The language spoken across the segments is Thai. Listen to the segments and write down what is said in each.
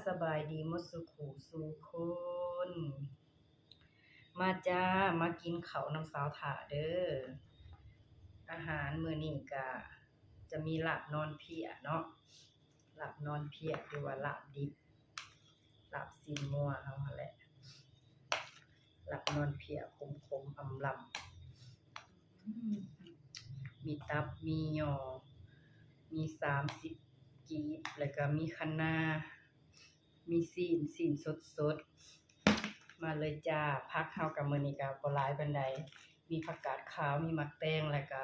สบายดีหมดสุขสู่คนมาจ้ามากินข้าวน้ำสาวถาเด้ออาหารมื้อนี้ก็จะมีลาบนอนเพียเนาะลาบนอนเพียหรือว่าลาบดิบลาบซีนงัวเฮาหั่นแหละลาบนอนเพียขมๆอำลำมีตับมียอมี30กีบแล้วก็มีคะน้ามีซีนสดๆมาเลยจ้าผักเฮากับมื้อนี้ก็บ่หลายปานใดมีผักกาดขาวมีมักแตงแล้วก็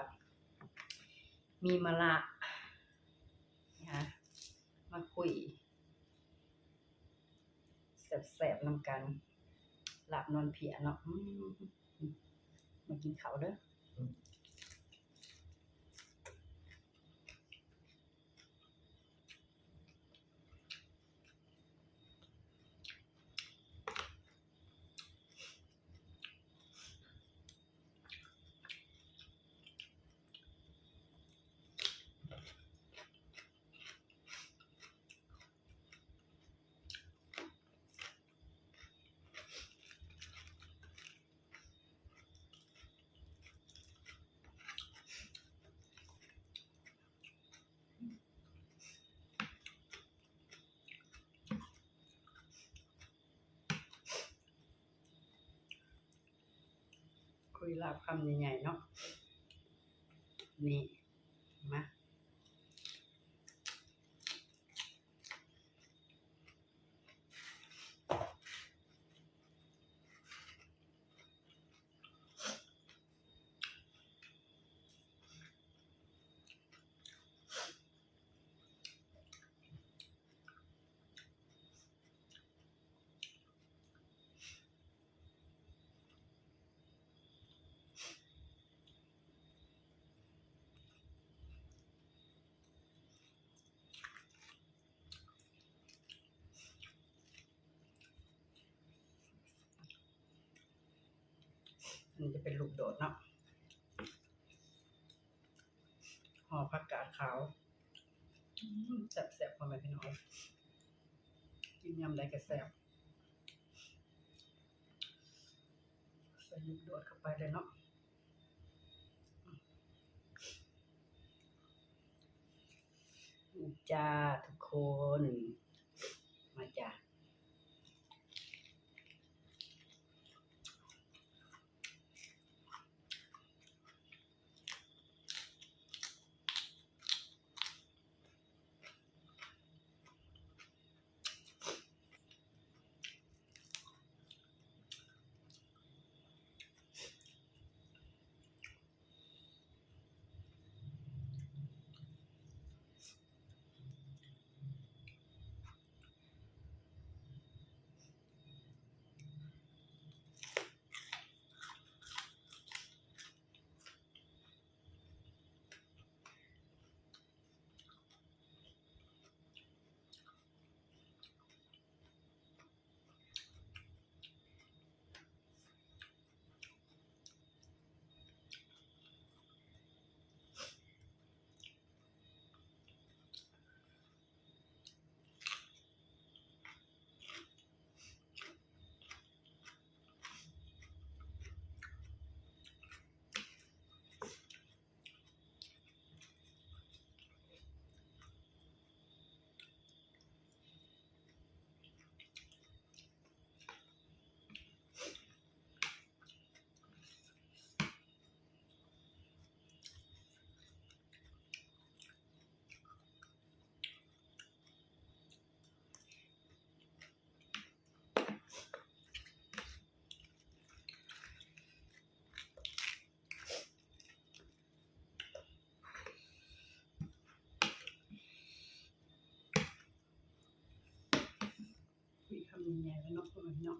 มีมะระนะมาคุยแซ่บๆนำกันลาบนอนเพียเนาะมากินข้าวเด้อคุยลาบคำใหญ่ๆเนาะนี่มาอันนี้จะเป็นลูกโดดเนาะห่อผักกาดขาวแซ่บๆพ่อแม่พี่น้องกินยำใดก็แซ่บใส่ลูกโดดเข้าไปเลยเนาะจ้าทุกคนมาจ้าคุยคำใหญ่ๆแล้วเนาะพ่อแม่พี่น้อง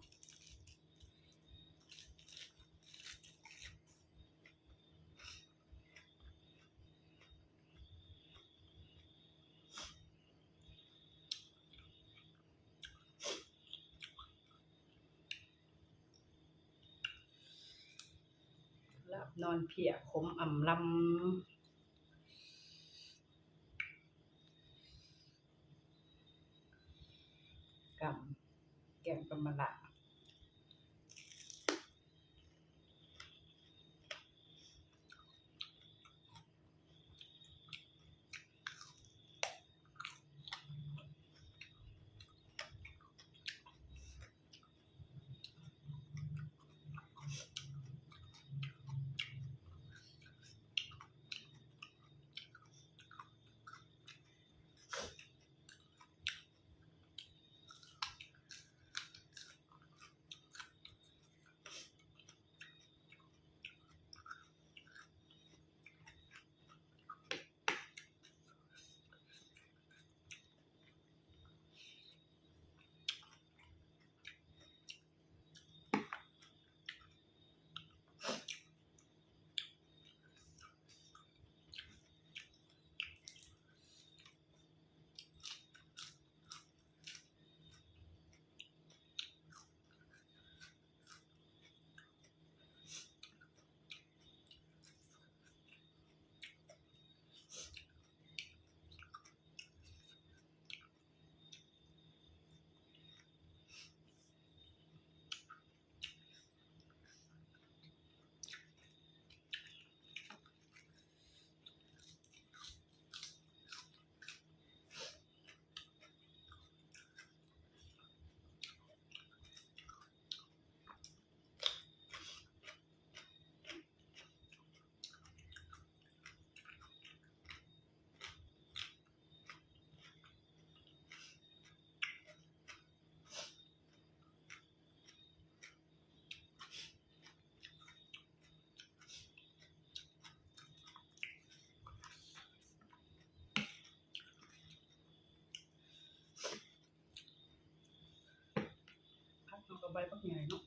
ลาบนอนเพียขมอำลำ กำแกงปลาหละผักเอาใบผักใหญ่เนาะ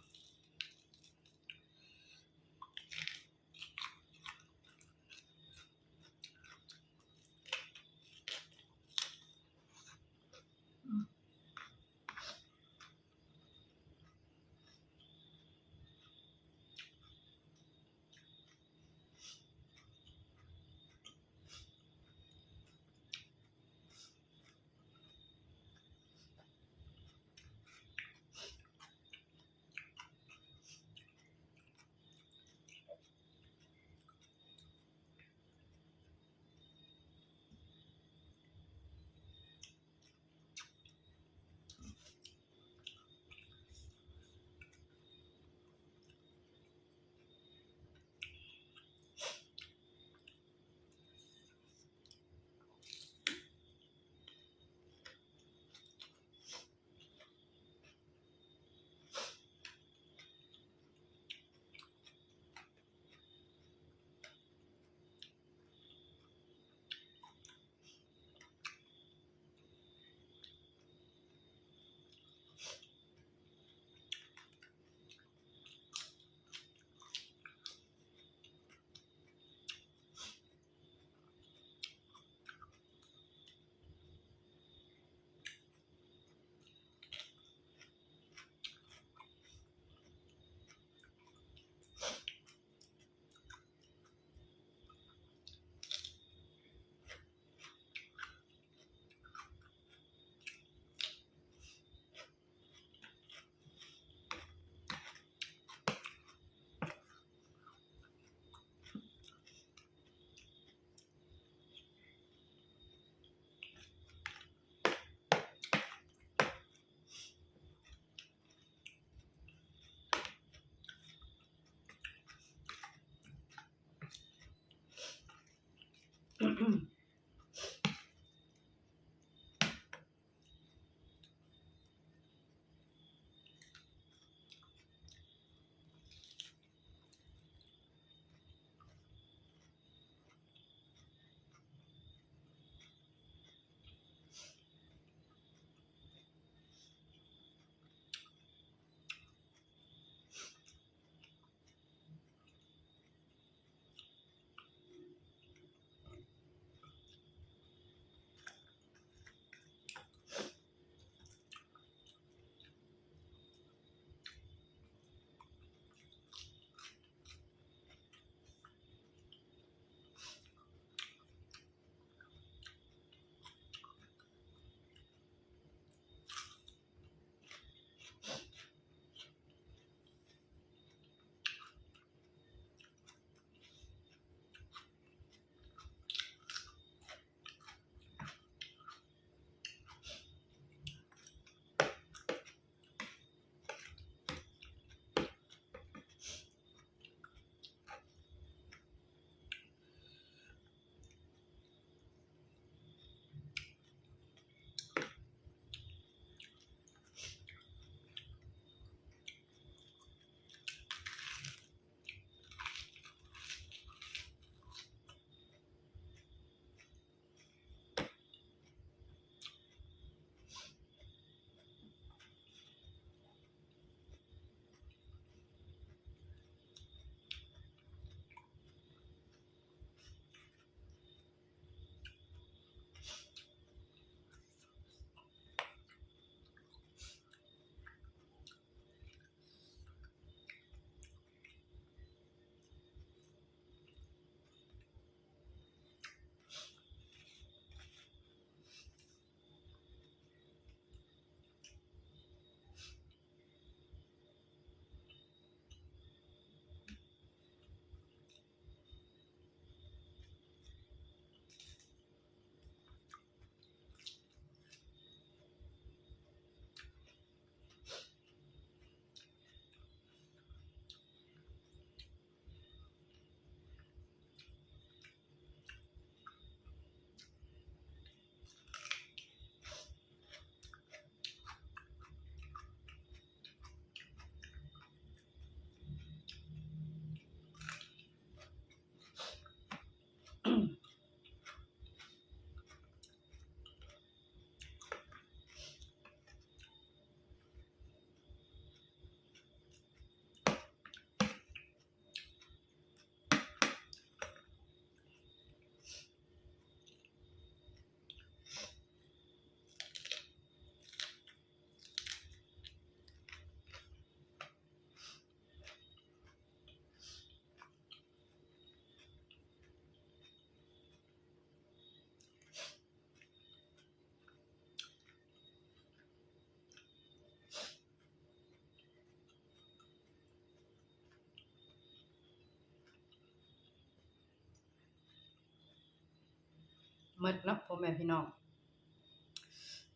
หมดเนาะพ่อแม่พี่น้อง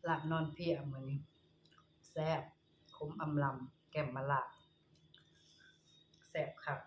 ลาบนอนเพียมื้อนี้แซ่บขมอำลำแก้มมะระแซ่บคัก